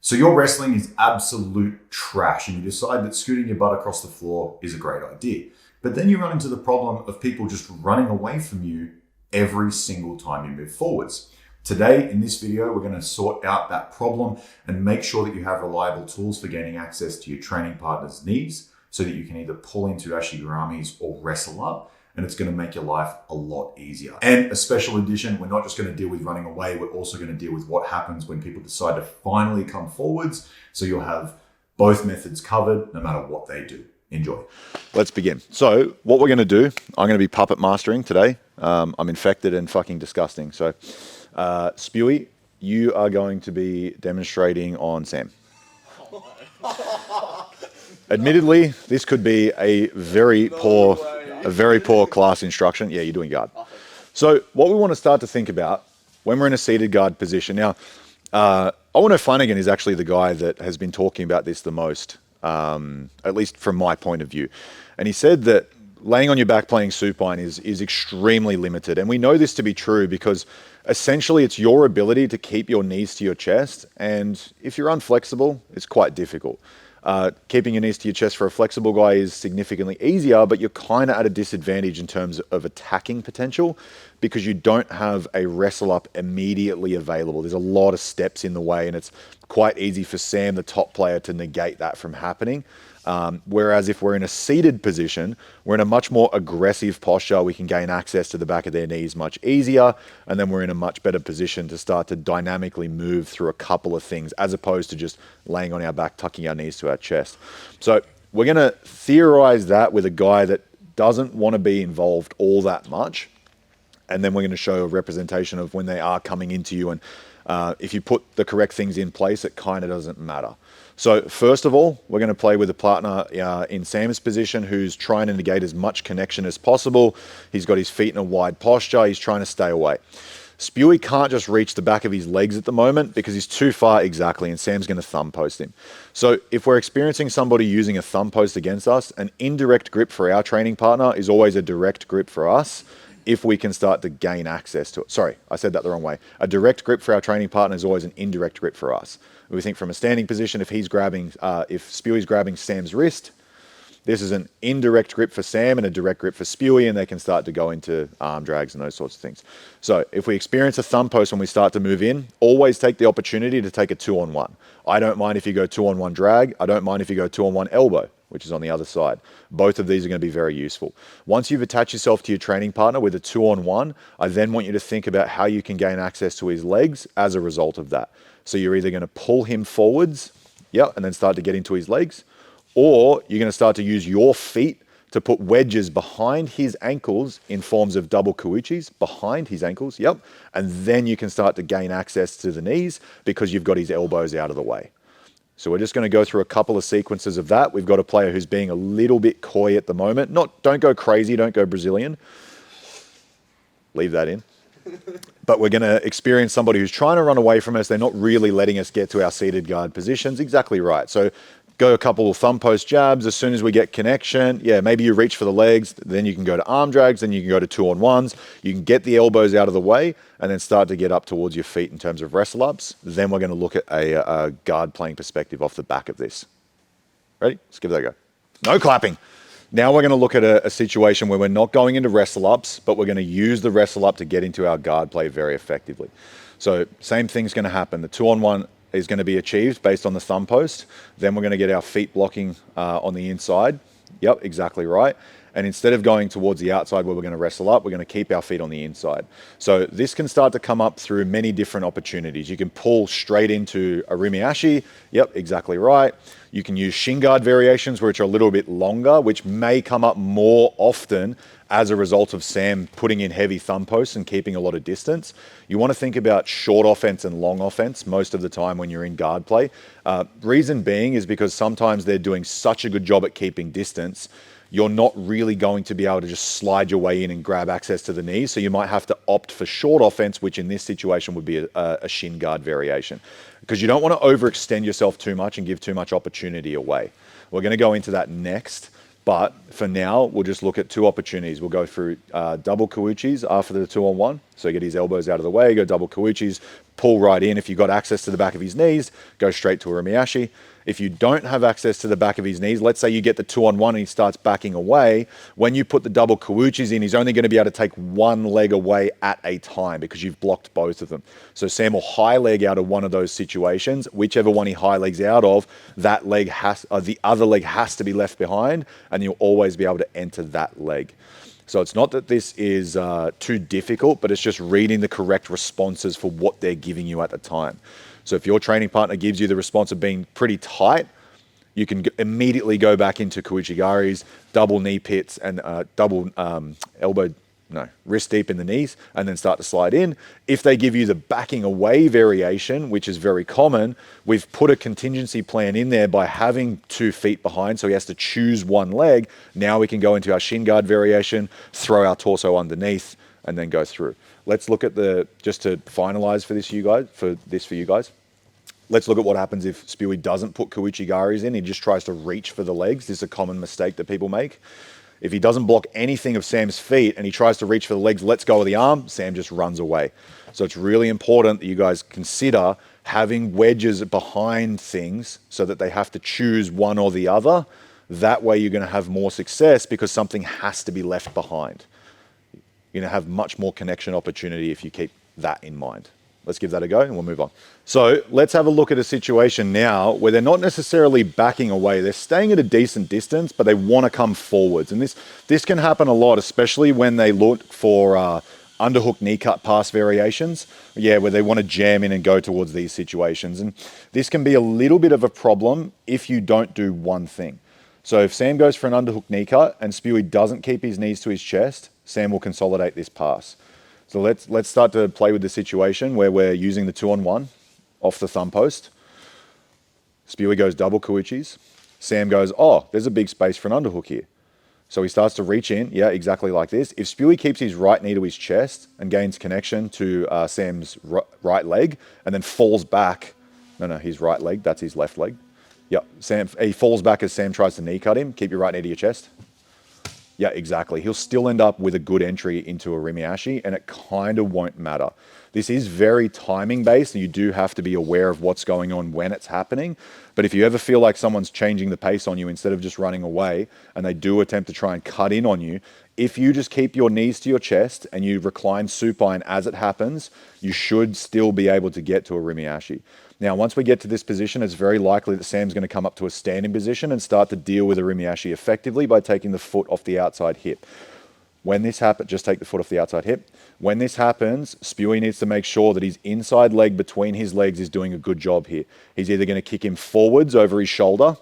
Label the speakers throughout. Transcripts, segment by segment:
Speaker 1: So your wrestling is absolute trash and you decide that scooting your butt across the floor is a great idea. But then you run into the problem of people just running away from you every single time you move forwards. Today, in this video, we're going to sort out that problem and make sure that you have reliable tools for gaining access to your training partner's knees so that you can either pull into ashiguramis or wrestle up, and it's going to make your life a lot easier. And a special edition, we're not just going to deal with running away, we're also going to deal with what happens when people decide to finally come forwards, so you'll have both methods covered no matter what they do. Enjoy.
Speaker 2: Let's begin. So what we're going to do, I'm going to be puppet mastering today. I'm infected and fucking disgusting. So Spewy, you are going to be demonstrating on Sam. Admittedly, this could be a very poor class instruction. Yeah, you're doing guard. So what we want to start to think about when we're in a seated guard position. Now, Owen O'Flanagan is actually the guy that has been talking about this the most, at least from my point of view. And he said that laying on your back playing supine is extremely limited. And we know this to be true because essentially it's your ability to keep your knees to your chest. And if you're unflexible, it's quite difficult. Keeping your knees to your chest for a flexible guy is significantly easier, but you're kind of at a disadvantage in terms of attacking potential because you don't have a wrestle up immediately available. There's a lot of steps in the way, and it's quite easy for Sam, the top player, to negate that from happening. Whereas if we're in a seated position, we're in a much more aggressive posture. We can gain access to the back of their knees much easier. And then we're in a much better position to start to dynamically move through a couple of things as opposed to just laying on our back, tucking our knees to our chest. So we're going to theorize that with a guy that doesn't want to be involved all that much. And then we're going to show a representation of when they are coming into you. And if you put the correct things in place, it kind of doesn't matter. So first of all, we're going to play with a partner in Sam's position who's trying to negate as much connection as possible. He's got his feet in a wide posture. He's trying to stay away. Spewy can't just reach the back of his legs at the moment because he's too far exactly, and Sam's going to thumb post him. So if we're experiencing somebody using a thumb post against us, an indirect grip for our training partner is always a direct grip for us if we can start to gain access to it. Sorry, I said that the wrong way. A direct grip for our training partner is always an indirect grip for us. We think from a standing position, if Spewy's grabbing Sam's wrist, this is an indirect grip for Sam and a direct grip for Spewy, and they can start to go into arm drags and those sorts of things. So if we experience a thumb post when we start to move in, always take the opportunity to take a 2-on-1. I don't mind if you go 2-on-1 drag. I don't mind if you go 2-on-1 elbow, which is on the other side. Both of these are going to be very useful. Once you've attached yourself to your training partner with a 2-on-1, I then want you to think about how you can gain access to his legs as a result of that. So you're either going to pull him forwards, and then start to get into his legs, or you're going to start to use your feet to put wedges behind his ankles in forms of double kawuchis behind his ankles, and then you can start to gain access to the knees because you've got his elbows out of the way. So we're just going to go through a couple of sequences of that. We've got a player who's being a little bit coy at the moment. Don't go crazy, don't go Brazilian. Leave that in. But we're going to experience somebody who's trying to run away from us. They're not really letting us get to our seated guard positions. Exactly right. So go a couple of thumb post jabs. As soon as we get connection, maybe you reach for the legs. Then you can go to arm drags. Then you can go to 2-on-1s. You can get the elbows out of the way and then start to get up towards your feet in terms of wrestle ups. Then we're going to look at a guard playing perspective off the back of this. Ready? Let's give that a go. No clapping. Now we're going to look at a situation where we're not going into wrestle ups, but we're going to use the wrestle up to get into our guard play very effectively. So same thing's going to happen. The 2-on-1 is going to be achieved based on the thumb post. Then we're going to get our feet blocking on the inside. Yep, exactly right. And instead of going towards the outside where we're going to wrestle up, we're going to keep our feet on the inside. So this can start to come up through many different opportunities. You can pull straight into a rumiashi. Yep, exactly right. You can use shin guard variations, which are a little bit longer, which may come up more often as a result of Sam putting in heavy thumb posts and keeping a lot of distance. You want to think about short offense and long offense most of the time when you're in guard play. Reason being is because sometimes they're doing such a good job at keeping distance, you're not really going to be able to just slide your way in and grab access to the knees. So you might have to opt for short offense, which in this situation would be a shin guard variation, because you don't want to overextend yourself too much and give too much opportunity away. We're going to go into that next. But for now, we'll just look at two opportunities. We'll go through double kawuchis after the 2-on-1. So get his elbows out of the way, go double kawuchis, pull right in. If you've got access to the back of his knees, go straight to a Rimiashi. If you don't have access to the back of his knees, let's say you get the 2-on-1 and he starts backing away, when you put the double Kawuchis in, he's only going to be able to take one leg away at a time because you've blocked both of them. So Sam will high leg out of one of those situations. Whichever one he high legs out of, that leg the other leg has to be left behind, and you'll always be able to enter that leg. So it's not that this is too difficult, but it's just reading the correct responses for what they're giving you at the time. So if your training partner gives you the response of being pretty tight, you can immediately go back into Kouchigaris, double knee pits, and wrist deep in the knees, and then start to slide in. If they give you the backing away variation, which is very common, we've put a contingency plan in there by having 2 feet behind, so he has to choose one leg. Now we can go into our shin guard variation, throw our torso underneath, and then go through. Let's look at just to finalize for you guys. Let's look at what happens if Spewy doesn't put Kouchigaris in. He just tries to reach for the legs. This is a common mistake that people make. If he doesn't block anything of Sam's feet and he tries to reach for the legs, lets go of the arm, Sam just runs away. So it's really important that you guys consider having wedges behind things so that they have to choose one or the other. That way you're going to have more success because something has to be left behind. You're going to have much more connection opportunity if you keep that in mind. Let's give that a go and we'll move on. So let's have a look at a situation now where they're not necessarily backing away. They're staying at a decent distance, but they want to come forwards. And this can happen a lot, especially when they look for underhook knee cut pass variations. Where they want to jam in and go towards these situations. And this can be a little bit of a problem if you don't do one thing. So if Sam goes for an underhook knee cut and Spewy doesn't keep his knees to his chest, Sam will consolidate this pass. So let's start to play with the situation where we're using the 2-on-1 off the thumb post. Spewy goes double Kouchis. Sam goes, oh, there's a big space for an underhook here. So he starts to reach in, exactly like this. If Spewy keeps his right knee to his chest and gains connection to Sam's right leg and then falls back, his right leg, that's his left leg. He falls back as Sam tries to knee cut him. Keep your right knee to your chest. Yeah, exactly. He'll still end up with a good entry into a Rimiashi, and it kind of won't matter. This is very timing based, and you do have to be aware of what's going on when it's happening. But if you ever feel like someone's changing the pace on you instead of just running away, and they do attempt to try and cut in on you, if you just keep your knees to your chest and you recline supine as it happens, you should still be able to get to a Rimiashi. Now, once we get to this position, it's very likely that Sam's going to come up to a standing position and start to deal with a Rimiashi effectively by taking the foot off the outside hip. When this happens, just take the foot off the outside hip. When this happens, Spewy needs to make sure that his inside leg between his legs is doing a good job here. He's either going to kick him forwards over his shoulder,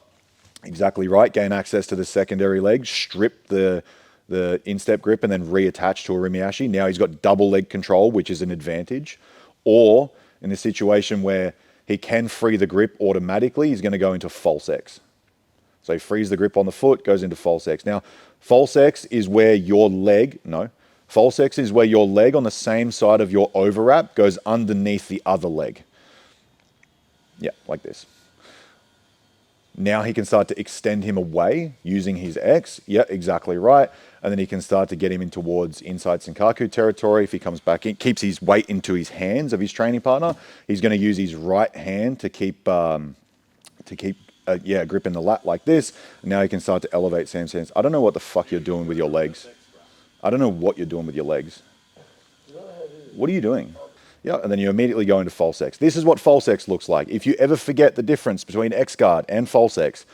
Speaker 2: exactly right, gain access to the secondary leg, strip the instep grip and then reattach to a Rimiashi. Now he's got double leg control, which is an advantage. Or in the situation where he can free the grip automatically, he's going to go into false X. So he frees the grip on the foot, goes into false X. Now, false X is where your leg on the same side of your overwrap goes underneath the other leg. Yeah, like this. Now he can start to extend him away using his X. Yeah, exactly right. And then he can start to get him in towards inside Senkaku territory. If he comes back in, keeps his weight into his hands of his training partner, he's going to use his right hand to keep a grip in the lat like this. And now he can start to elevate Sam's hands. I don't know what the fuck you're doing with your legs. I don't know what you're doing with your legs. What are you doing? Yeah, and then you immediately go into false X. This is what false X looks like. If you ever forget the difference between X guard and false X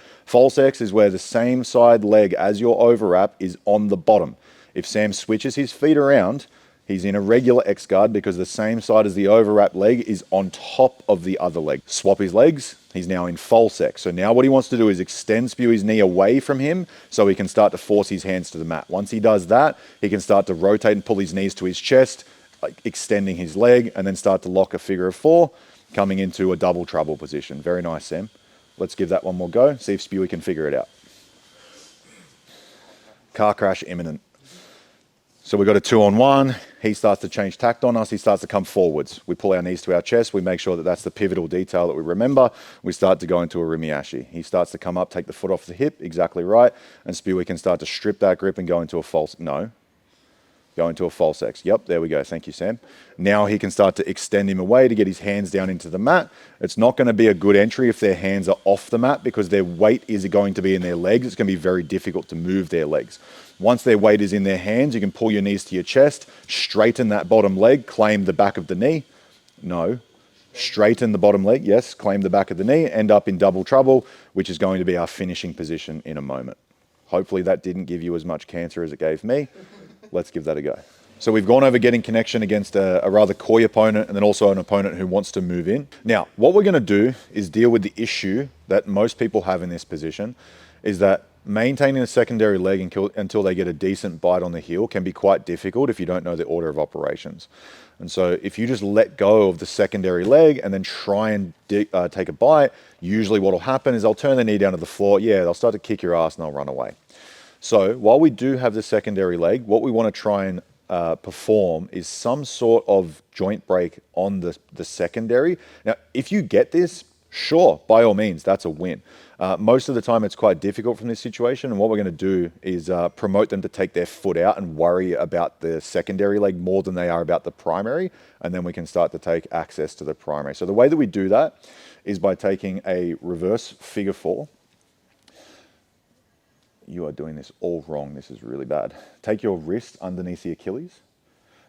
Speaker 2: is where the same side leg as your overwrap is on the bottom. If Sam switches his feet around, he's in a regular X guard because the same side as the overwrap leg is on top of the other leg. Swap his legs, he's now in false X. So now what he wants to do is extend Spewy's knee away from him so he can start to force his hands to the mat. Once he does that, he can start to rotate and pull his knees to his chest, like extending his leg, and then start to lock a figure of 4, coming into a double trouble position. Very nice, Sam. Let's give that one more go. See if Spewy can figure it out. Car crash imminent. So we've got a 2-on-1. He starts to change tact on us. He starts to come forwards. We pull our knees to our chest. We make sure that that's the pivotal detail that we remember. We start to go into a Rimiashi. He starts to come up, take the foot off the hip, exactly right. And Spewy can start to strip that grip and go into a false. No. Go into a false X. Yep, there we go. Thank you, Sam. Now he can start to extend him away to get his hands down into the mat. It's not going to be a good entry if their hands are off the mat because their weight is going to be in their legs. It's going to be very difficult to move their legs. Once their weight is in their hands, you can pull your knees to your chest, straighten that bottom leg, claim the back of the knee. No. Straighten the bottom leg. Yes, claim the back of the knee, end up in double trouble, which is going to be our finishing position in a moment. Hopefully that didn't give you as much cancer as it gave me. Let's give that a go. So we've gone over getting connection against a rather coy opponent and then also an opponent who wants to move in. Now, what we're going to do is deal with the issue that most people have in this position is that maintaining a secondary leg until they get a decent bite on the heel can be quite difficult if you don't know the order of operations. And so if you just let go of the secondary leg and then try and take a bite, usually what will happen is they'll turn the knee down to the floor. Yeah, they'll start to kick your ass and they'll run away. So while we do have the secondary leg, what we want to try and perform is some sort of joint break on the secondary. Now, if you get this, sure, by all means, that's a win. Most of the time it's quite difficult from this situation, and what we're going to do is promote them to take their foot out and worry about the secondary leg more than they are about the primary, and then we can start to take access to the primary. So the way that we do that is by taking a reverse figure four. You are doing this all wrong. This is really bad. Take your wrist underneath the Achilles.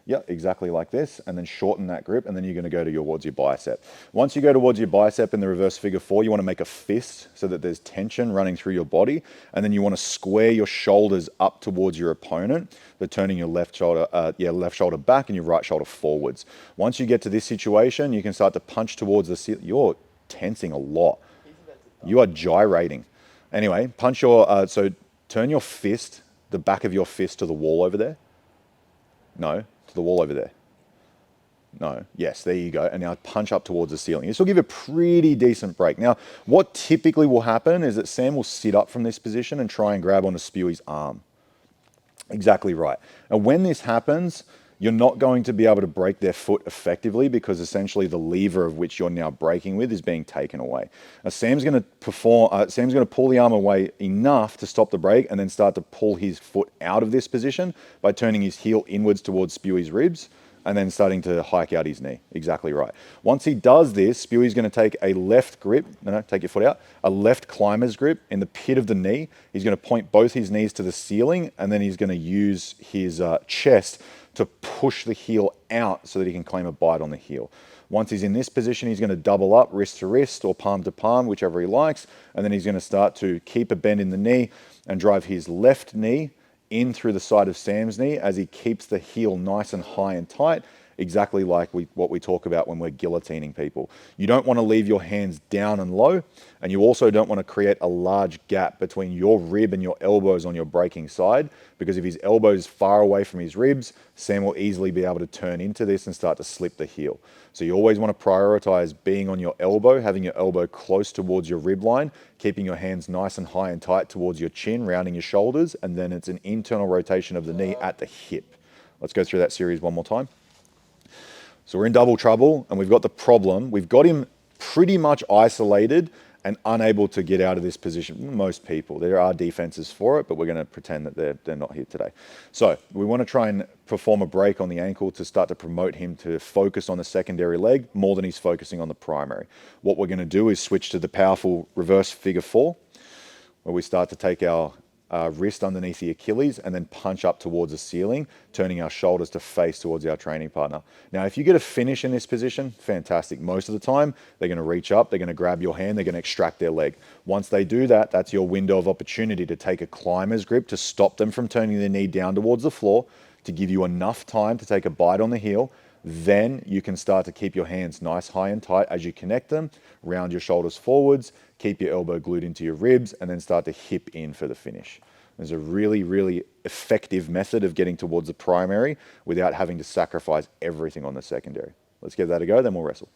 Speaker 2: Yeah, exactly like this, and then shorten that grip, and then you're going to go towards your bicep. Once you go towards your bicep in the reverse figure four, you want to make a fist so that there's tension running through your body, and then you want to square your shoulders up towards your opponent, but turning your left shoulder back and your right shoulder forwards. Once you get to this situation, you can start to punch towards the ceiling. You're tensing a lot. You are gyrating. Anyway, punch your so turn your fist, the back of your fist to the wall over there. No. The wall over there. No. Yes, there you go. And now punch up towards the ceiling. This will give a pretty decent break. Now, what typically will happen is that Sam will sit up from this position and try and grab onto Spewy's arm. Exactly right. And when this happens, you're not going to be able to break their foot effectively because essentially the lever of which you're now breaking with is being taken away. Now, Sam's going to pull the arm away enough to stop the break and then start to pull his foot out of this position by turning his heel inwards towards Spewy's ribs and then starting to hike out his knee. Exactly right. Once he does this, Spewy's going to take a left grip, take your foot out, a left climber's grip in the pit of the knee. He's going to point both his knees to the ceiling and then he's going to use his chest to push the heel out so that he can claim a bite on the heel. Once he's in this position, he's going to double up wrist to wrist or palm to palm, whichever he likes, and then he's going to start to keep a bend in the knee and drive his left knee in through the side of Sam's knee as he keeps the heel nice and high and tight, exactly like what we talk about when we're guillotining people. You don't want to leave your hands down and low, and you also don't want to create a large gap between your rib and your elbows on your breaking side, because if his elbow is far away from his ribs, Sam will easily be able to turn into this and start to slip the heel. So you always want to prioritize being on your elbow, having your elbow close towards your rib line, keeping your hands nice and high and tight towards your chin, rounding your shoulders, and then it's an internal rotation of the knee at the hip. Let's go through that series one more time. So we're in double trouble and we've got the problem. We've got him pretty much isolated and unable to get out of this position. Most people, there are defenses for it, but we're going to pretend that they're not here today. So we want to try and perform a break on the ankle to start to promote him to focus on the secondary leg more than he's focusing on the primary. What we're going to do is switch to the powerful reverse figure four, where we start to take our wrist underneath the Achilles and then punch up towards the ceiling, turning our shoulders to face towards our training partner. Now, if you get a finish in this position, fantastic. Most of the time, they're going to reach up, they're going to grab your hand, they're going to extract their leg. Once they do that, that's your window of opportunity to take a climber's grip to stop them from turning their knee down towards the floor, to give you enough time to take a bite on the heel. Then you can start to keep your hands nice, high and tight as you connect them, round your shoulders forwards, keep your elbow glued into your ribs, and then start to hip in for the finish. There's a really, really effective method of getting towards the primary without having to sacrifice everything on the secondary. Let's give that a go, then we'll wrestle.